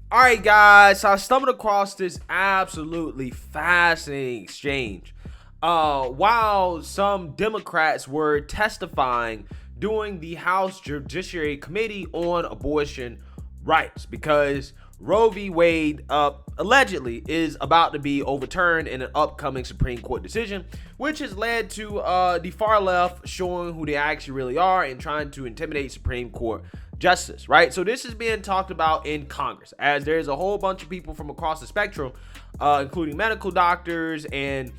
All right, guys, so I stumbled across this absolutely fascinating exchange. While some Democrats were testifying during the House Judiciary Committee on abortion rights, because Roe v. Wade allegedly is about to be overturned in an upcoming Supreme Court decision, which has led to the far left showing who they actually really are and trying to intimidate Supreme Court justice, right? So this is being talked about in Congress, as there's a whole bunch of people from across the spectrum, including medical doctors and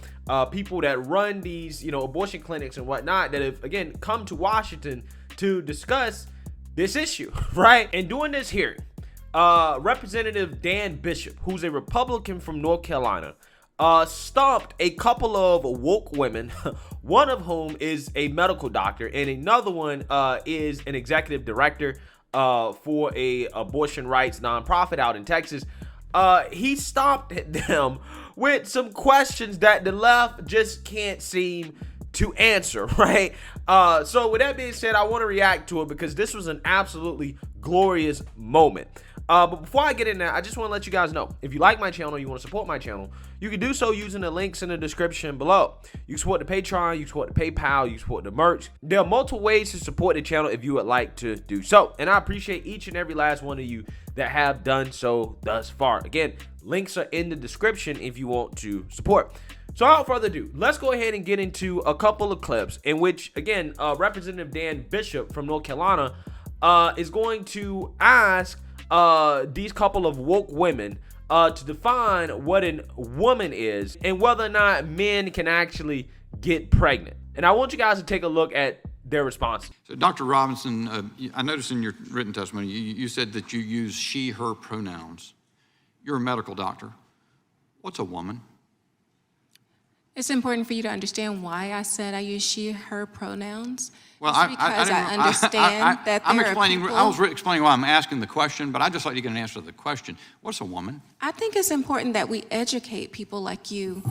people that run these, abortion clinics and whatnot, that have, again, come to Washington to discuss this issue, right? And during this hearing, Representative Dan Bishop, who's a Republican from North Carolina, stumped a couple of woke women, one of whom is a medical doctor and another one is an executive director for a abortion rights nonprofit out in Texas. He stomped them with some questions that the left just can't seem to answer, right? So with that being said, I want to react to it because this was an absolutely glorious moment. But before I get in there, I just want to let you guys know, if you like my channel, you want to support my channel, you can do so using the links in the description below. You can support the Patreon, you can support the PayPal, you can support the merch. There are multiple ways to support the channel if you would like to do so. And I appreciate each and every last one of you that have done so thus far. Again, links are in the description if you want to support. So without further ado, let's go ahead and get into a couple of clips in which, again, Representative Dan Bishop from North Carolina is going to ask these couple of woke women to define what a woman is and whether or not men can actually get pregnant. And I want you guys to take a look at their responses. So Dr. Robinson, I noticed in your written testimony, you said that you use she, her pronouns. You're a medical doctor. What's a woman? It's important for you to understand why I said I use she, her pronouns. Well, because I understand that there are people. I was explaining why I'm asking the question, but I'd just like to get an answer to the question. What's a woman? I think it's important that we educate people like you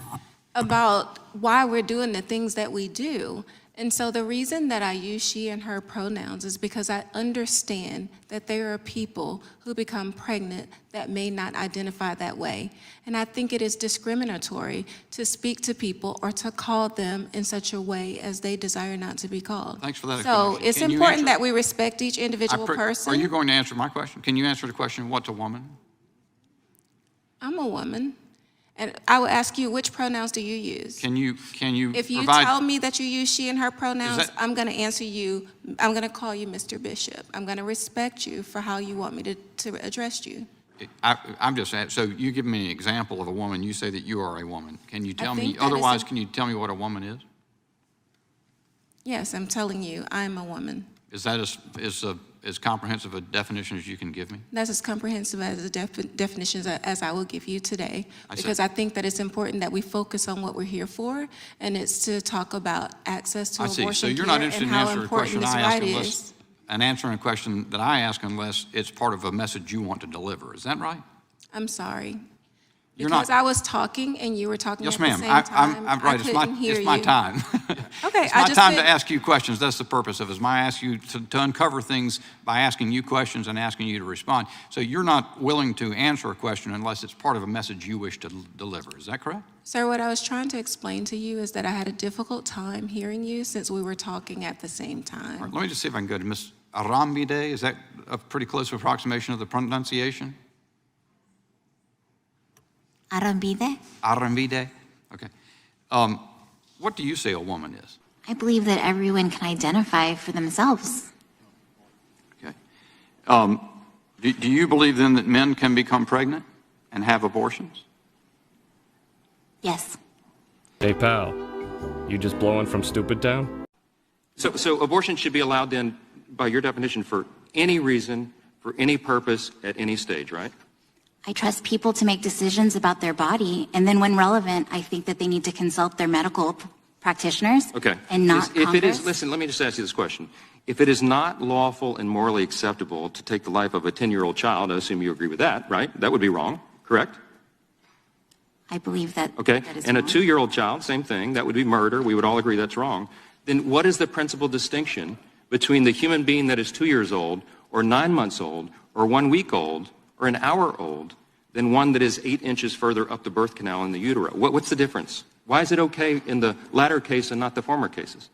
about why we're doing the things that we do. And so the reason that I use she and her pronouns is because I understand that there are people who become pregnant that may not identify that way. And I think it is discriminatory to speak to people or to call them in such a way as they desire not to be called. Thanks for that. So it's important that we respect each individual person. Are you going to answer my question? Can you answer the question, what's a woman? I'm a woman. And I will ask you, which pronouns do you use? Can you If you provide... tell me that you use she and her pronouns, I'm going to answer you. I'm going to call you Mr. Bishop. I'm going to respect you for how you want me to address you. I'm just saying, so you give me an example of a woman, you say that you are a woman. Can you tell me, otherwise, can you tell me what a woman is? Yes, I'm telling you, I'm a woman. Is that as comprehensive a definition as you can give me? That's as comprehensive as a definition as I will give you today, because I think that it's important that we focus on what we're here for, and it's to talk about access to abortion care. So you're not interested in answering a question I ask answering a question that I ask unless it's part of a message you want to deliver. Is that right? I'm sorry. You're because not. I was talking and you were talking yes, at the same time. I'm right. It's my time. Okay, it's my time to ask you questions. That's the purpose of it. I ask you to uncover things by asking you questions and asking you to respond. So you're not willing to answer a question unless it's part of a message you wish to deliver. Is that correct? Sir, what I was trying to explain to you is that I had a difficult time hearing you since we were talking at the same time. Right, let me just see if I can go to Ms. Arrambide. Is that a pretty close approximation of the pronunciation? Arrambide. Arrambide? Okay. What do you say a woman is? I believe that everyone can identify for themselves. Okay. Do you believe then that men can become pregnant and have abortions? Yes. Hey, pal, you just blowing from stupid town? So abortion should be allowed then, by your definition, for any reason, for any purpose, at any stage, right? I trust people to make decisions about their body, and then when relevant, I think that they need to consult their medical practitioners. Okay. And not if Congress. it is, listen, let me just ask you this question. If it is not lawful and morally acceptable to take the life of a 10-year-old child, I assume you agree with that, right? That would be wrong, correct? I believe that. Okay. That is and wrong. A 2-year-old child, same thing. That would be murder. We would all agree that's wrong. Then what is the principal distinction between the human being that is 2 years old or 9 months old or 1 week old or an hour old than one that is 8 inches further up the birth canal in the utero? What's the difference? Why is it okay in the latter case and not the former cases?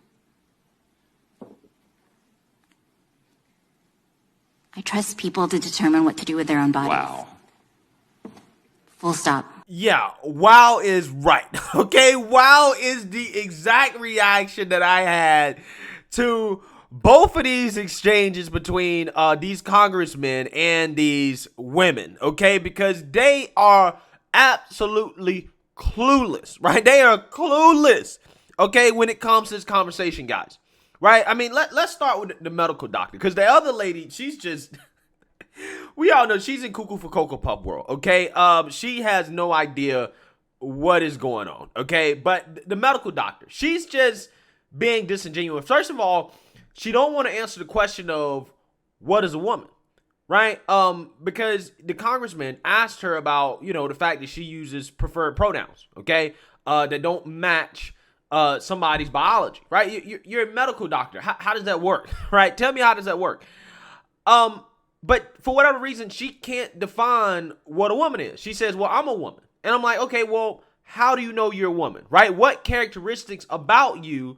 I trust people to determine what to do with their own bodies. Wow. Full stop. Yeah, wow is right. Okay, wow is the exact reaction that I had to both of these exchanges between these congressmen and these women, okay? Because they are absolutely clueless, right? They are clueless, okay, when it comes to this conversation, guys, right? I mean, let's start with the medical doctor, because the other lady, she's just... We all know she's in cuckoo for Cocoa Puff world, okay? She has no idea what is going on, okay? But the medical doctor, she's just being disingenuous. First of all, she don't want to answer the question of what is a woman, right? Because the congressman asked her about, you know, the fact that she uses preferred pronouns, okay? That don't match somebody's biology, right? You're a medical doctor. How does that work, right? Tell me, how does that work? But for whatever reason, she can't define what a woman is. She says, well, I'm a woman. And I'm like, okay, well, how do you know you're a woman, right? What characteristics about you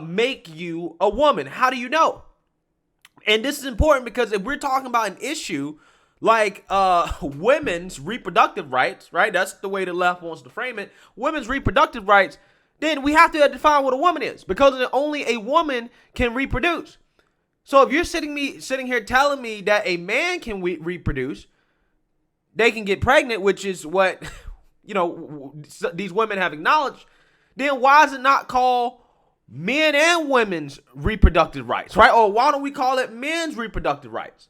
make you a woman? How do you know? And this is important because if we're talking about an issue like women's reproductive rights, right? That's the way the left wants to frame it. Women's reproductive rights, then we have to define what a woman is, because only a woman can reproduce. So if you're sitting here telling me that a man can reproduce, they can get pregnant, which is what, you know, these women have acknowledged, then why is it not called men and women's reproductive rights, right? Or why don't we call it men's reproductive rights?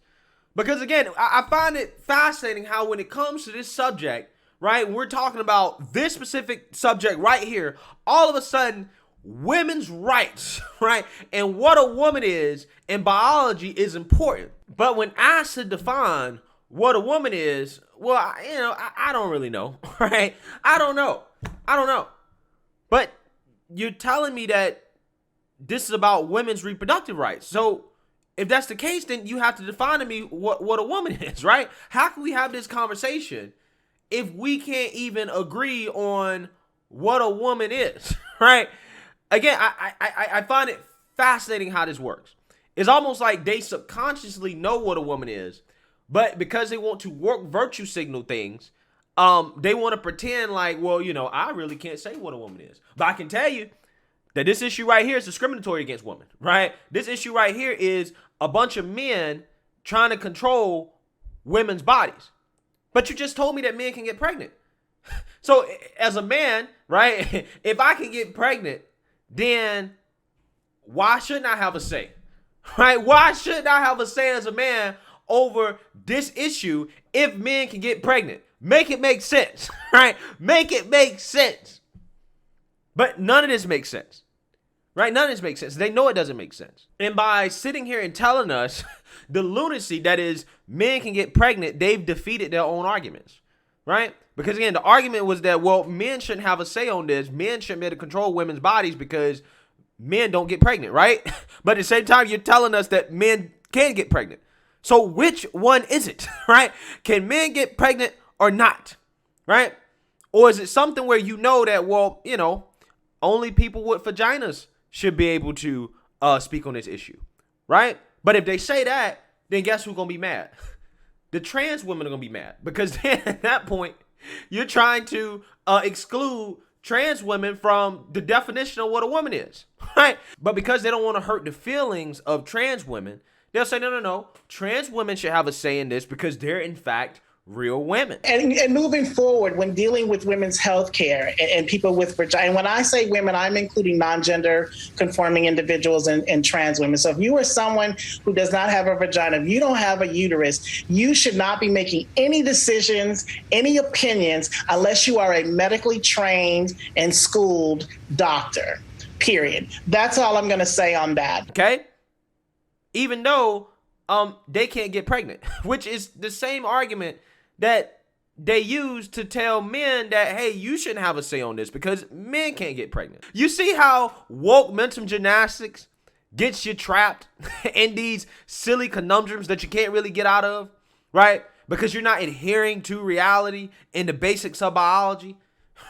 Because again, I find it fascinating how when it comes to this subject, right, we're talking about this specific subject right here, all of a sudden, women's rights, right, and what a woman is in biology is important. But when asked to define what a woman is, well, I don't really know, right? I don't know. But you're telling me that this is about women's reproductive rights. So if that's the case, then you have to define to me what a woman is, right? How can we have this conversation if we can't even agree on what a woman is, right? Again, I find it fascinating how this works. It's almost like they subconsciously know what a woman is, but because they want to work virtue signal things, they want to pretend like, well, you know, I really can't say what a woman is. But I can tell you that this issue right here is discriminatory against women, right? This issue right here is a bunch of men trying to control women's bodies. But you just told me that men can get pregnant. So as a man, right, if I can get pregnant, then why shouldn't I have a say, right? Why shouldn't I have a say as a man over this issue if men can get pregnant? Make it make sense, right? Make it make sense. But none of this makes sense, right? None of this makes sense. They know it doesn't make sense. And by sitting here and telling us the lunacy that is men can get pregnant, they've defeated their own arguments, right? Because again, the argument was that, well, men shouldn't have a say on this. Men shouldn't be able to control women's bodies because men don't get pregnant, right? But at the same time, you're telling us that men can get pregnant. So which one is it, right? Can men get pregnant or not, right? Or is it something where you know that, well, you know, only people with vaginas should be able to speak on this issue, right? But if they say that, then guess who's going to be mad? The trans women are going to be mad, because then at that point, you're trying to exclude trans women from the definition of what a woman is, right? But because they don't want to hurt the feelings of trans women, they'll say, no. Trans women should have a say in this because they're, in fact, real women. And moving forward, when dealing with women's health care and people with vagina, and when I say women, I'm including non-gender conforming individuals and trans women. So if you are someone who does not have a vagina, if you don't have a uterus, you should not be making any decisions, any opinions, unless you are a medically trained and schooled doctor, period. That's all I'm going to say on that. Okay? Even though they can't get pregnant, which is the same argument that they use to tell men that, hey, you shouldn't have a say on this because men can't get pregnant. You see how woke mental gymnastics gets you trapped in these silly conundrums that you can't really get out of, right? because you're not adhering to reality and the basics of biology,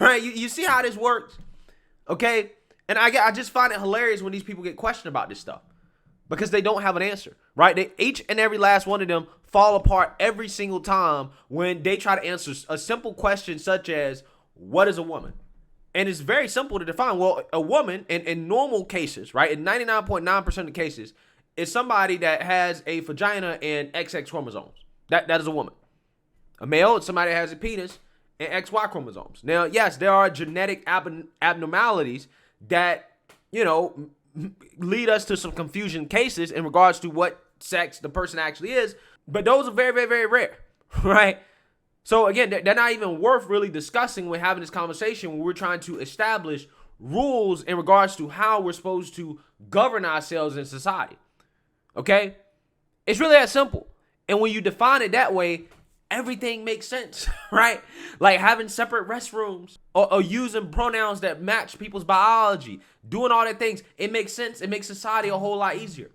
right? You see how this works, okay? And I just find it hilarious when these people get questioned about this stuff because they don't have an answer, right? Each and every last one of them fall apart every single time when they try to answer a simple question such as, what is a woman? And it's very simple to define. Well, a woman in normal cases, right, in 99.9% of cases, is somebody that has a vagina and XX chromosomes. That is a woman. A male is somebody that has a penis and XY chromosomes. Now, yes, there are genetic abnormalities that, lead us to some confusion cases in regards to what sex the person actually is. But those are very, very, very rare, right? So again, they're not even worth really discussing when having this conversation when we're trying to establish rules in regards to how we're supposed to govern ourselves in society. Okay? It's really that simple. And when you define it that way, everything makes sense, right? Like having separate restrooms or using pronouns that match people's biology, doing all that things, it makes sense. It makes society a whole lot easier.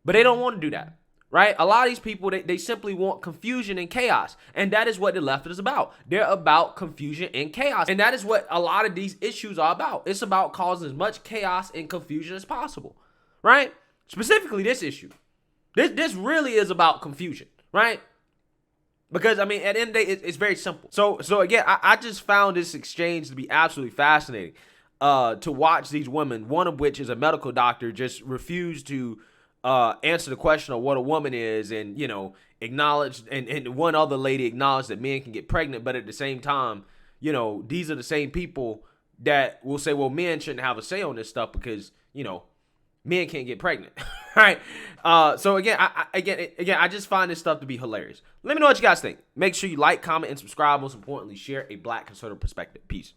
But they don't want to do that, right? A lot of these people, they simply want confusion and chaos. And that is what the left is about. They're about confusion and chaos. And that is what a lot of these issues are about. It's about causing as much chaos and confusion as possible, right? Specifically this issue. This really is about confusion, right? Because, at the end of the day, it's very simple. So again, I just found this exchange to be absolutely fascinating to watch these women, one of which is a medical doctor, just refuse to answer the question of what a woman is and, acknowledge, and one other lady acknowledged that men can get pregnant, but at the same time, these are the same people that will say, well, men shouldn't have a say on this stuff because, men can't get pregnant, right? So again, I just find this stuff to be hilarious. Let me know what you guys think. Make sure you like, comment, and subscribe. Most importantly, share a Black conservative perspective. Peace.